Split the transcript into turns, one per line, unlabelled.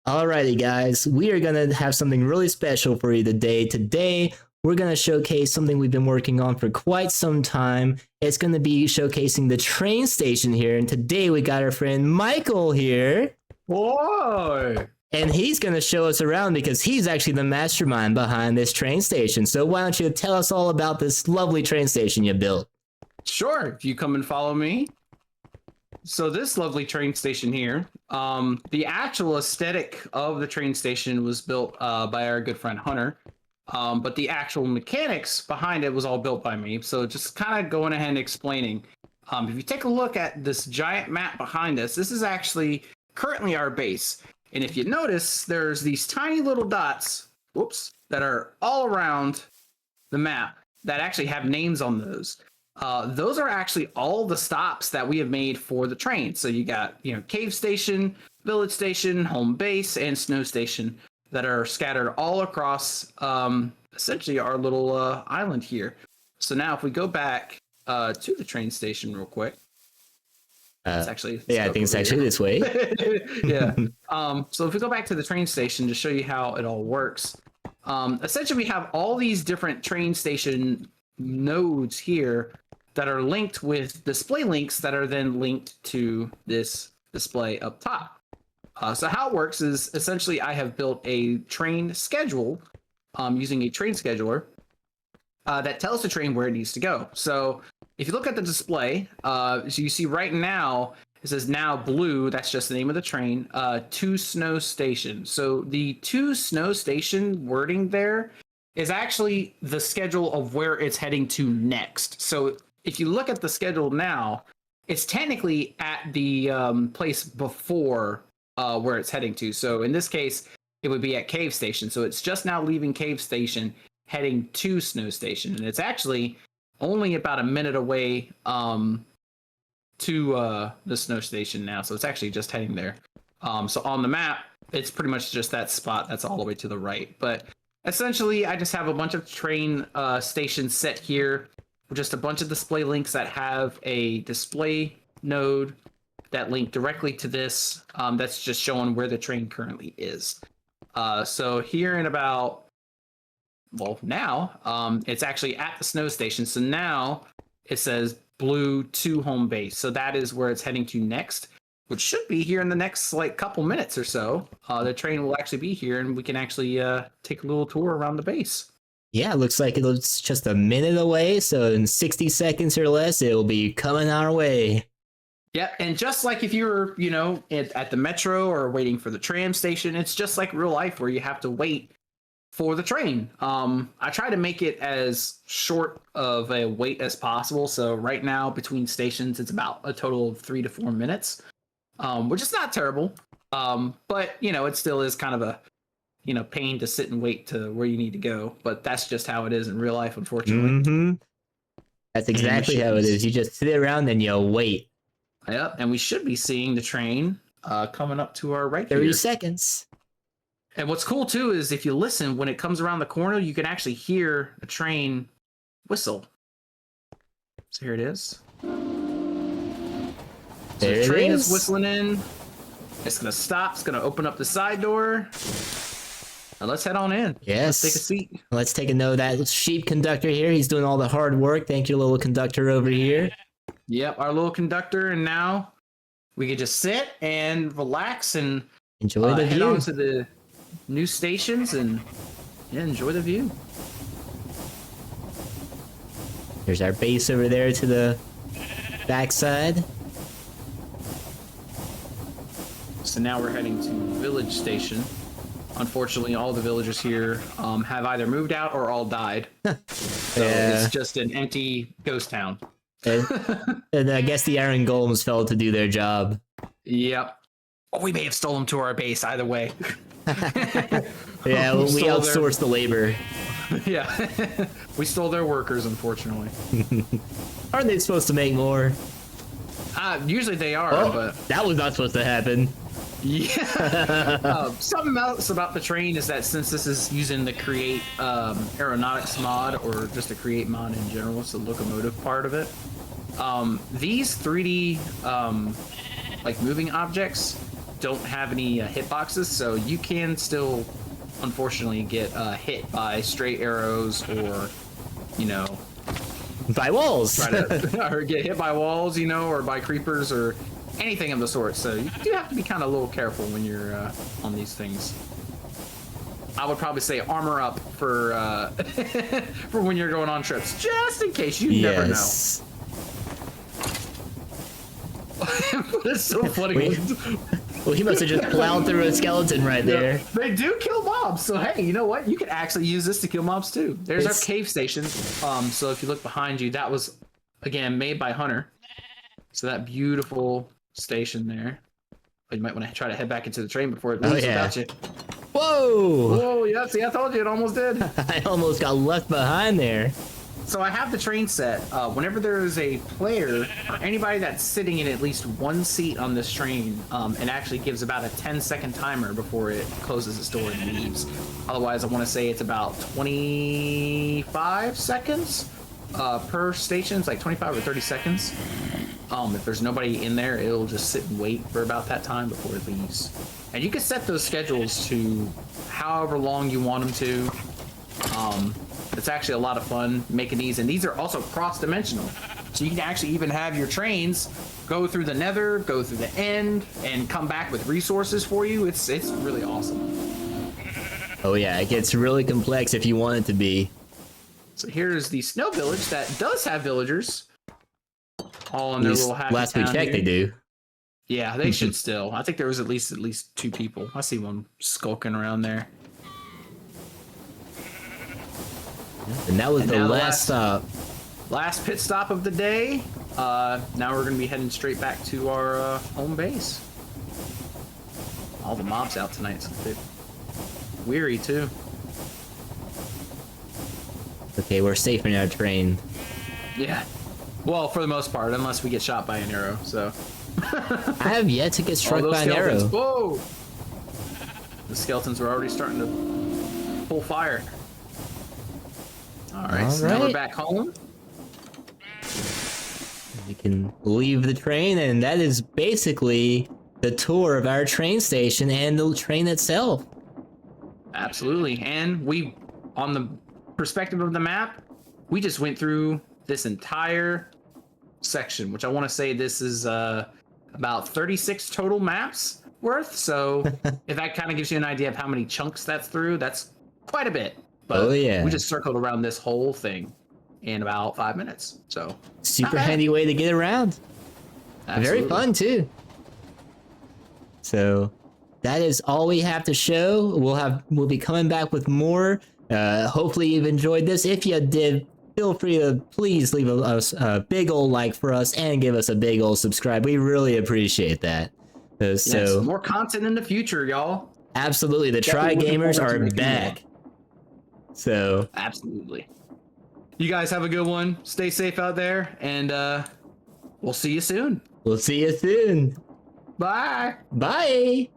Alrighty, guys, we are gonna have something really special for you today. Today, we're gonna showcase something we've been working on for quite some time. It's gonna be showcasing the train station here, and today we got our friend Michael here.
Whoa!
And he's gonna show us around because he's actually the mastermind behind this train station. So why don't you tell us all about this lovely train station you built?
Sure, if you come and follow me. So this lovely train station here, the actual aesthetic of the train station was built by our good friend Hunter, but the actual mechanics behind it was all built by me. So just kind of going ahead and explaining. If you take a look at this giant map behind us, this is actually currently our base. And if you notice, there's these tiny little dots, whoops, that are all around the map that actually have names on those. Those are actually all the stops that we have made for the train. So you got, cave station, village station, home base, and snow station that are scattered all across essentially our little island here. So now if we go back to the train station real quick. It's actually
I think it's actually this way.
Yeah. So if we go back to the train station to show you how it all works, essentially we have all these different train station nodes here that are linked with display links that are then linked to this display up top. So how it works is essentially I have built a train schedule using a train scheduler that tells the train where it needs to go. So if you look at the display, so you see right now, it says now blue, that's just the name of the train, to Snow Station. So the to Snow Station wording there is actually the schedule of where it's heading to next. So if you look at the schedule now, it's technically at the place before where it's heading to. So in this case, it would be at Cave Station. So it's just now leaving Cave Station, heading to Snow Station. And it's actually only about a minute away to the Snow Station now. So it's actually just heading there. So on the map, it's pretty much just that spot that's all the way to the right. But essentially, I just have a bunch of train stations set here, with just a bunch of display links that have a display node that link directly to this. That's just showing where the train currently is. So here in about, now it's actually at the Snow Station. So now it says blue to home base. So that is where it's heading to next, which should be here in the next couple minutes or so. The train will actually be here, and we can actually take a little tour around the base.
Yeah, it looks like it's just a minute away, so in 60 seconds or less, it will be coming our way.
Yeah, and just like if you were, at the metro or waiting for the tram station, it's just like real life where you have to wait for the train. I try to make it as short of a wait as possible. So right now between stations, it's about a total of 3 to 4 minutes, which is not terrible. But, it still is kind of a pain to sit and wait to where you need to go. But that's just how it is in real life, unfortunately.
Mm-hmm. That's exactly how it is. You just sit around and you wait.
Yep, and we should be seeing the train coming up to our right
30
here.
seconds.
And what's cool, too, is if you listen, when it comes around the corner, you can actually hear a train whistle. So here it is. So the train is whistling in. It's going to stop. It's going to open up the side door. Now let's head on in.
Yes.
Let's take a seat.
Let's take a note of that sheep conductor here. He's doing all the hard work. Thank you, little conductor over here.
Yep, our little conductor. And now we can just sit and relax and
enjoy the
head
view.
on to the new stations and enjoy the view.
There's our base over there to the backside.
So now we're heading to Village Station. Unfortunately, all the villagers here have either moved out or all died. So it's just an empty ghost town.
And I guess the Iron Golems failed to do their job.
Yep. Oh, we may have stolen to our base either way.
Yeah, we outsourced the labor.
Yeah. We stole their workers, unfortunately.
Aren't they supposed to make more?
Usually they are, but
that was not supposed to happen.
Yeah. Something else about the train is that since this is using the create aeronautics mod, or just a create mod in general, it's the locomotive part of it. These 3D moving objects don't have any hitboxes, so you can still, unfortunately, get hit by stray arrows or, you know,
by walls.
or get hit by walls, you know, or by creepers or anything of the sort. So you do have to be kind of a little careful when you're on these things. I would probably say armor up for for when you're going on trips, just in case. You never know. It's so funny.
Well, he must have just plowed through a skeleton right there.
Yeah, they do kill mobs, so hey, you know what? You could actually use this to kill mobs too. There's our cave station. So if you look behind you, that was again made by Hunter. So that beautiful station there. But you might want to try to head back into the train before it leaves without you.
Whoa!
Whoa! Yeah, see, I told you it almost did.
I almost got left behind there.
So I have the train set. Whenever there is a player or anybody that's sitting in at least one seat on this train, it actually gives about a 10-second timer before it closes its door and leaves. Otherwise, I want to say it's about 25 seconds per station. It's like 25 or 30 seconds. If there's nobody in there, it'll just sit and wait for about that time before it leaves. And you can set those schedules to however long you want them to. It's actually a lot of fun making these, and these are also cross-dimensional. So you can actually even have your trains go through the nether, go through the end, and come back with resources for you. It's really awesome.
Oh yeah, it gets really complex if you want it to be.
So here's the snow village that does have villagers. All in their little happy
last we
town
checked,
here.
they do.
Yeah, they should still. I think there was at least 2 people. I see one skulking around there.
And that was the last stop.
Last pit stop of the day. Now we're going to be heading straight back to our home base. All the mobs out tonight, so they're weary too.
Okay, we're safe in our train.
Yeah. Well, for the most part, unless we get shot by an arrow. So.
I have yet to get struck by an arrow.
Whoa! The skeletons are already starting to pull fire. All right, so now we're back home.
We can leave the train, and that is basically the tour of our train station and the train itself.
Absolutely, and we, on the perspective of the map, we just went through this entire section, which I want to say this is about 36 total maps worth. So if that kind of gives you an idea of how many chunks that's through, that's quite a bit. But we just circled around this whole thing in about 5 minutes. So
super handy way to get around. Absolutely. Very fun too. So that is all we have to show. We'll be coming back with more. Hopefully you've enjoyed this. If you did, feel free to please leave us a big old like for us and give us a big old subscribe. We really appreciate that. So
more content in the future, y'all. Absolutely.
The TriGamers are back. So
absolutely. You guys have a good one. Stay safe out there, and we'll see you soon.
We'll see you soon.
Bye.
Bye.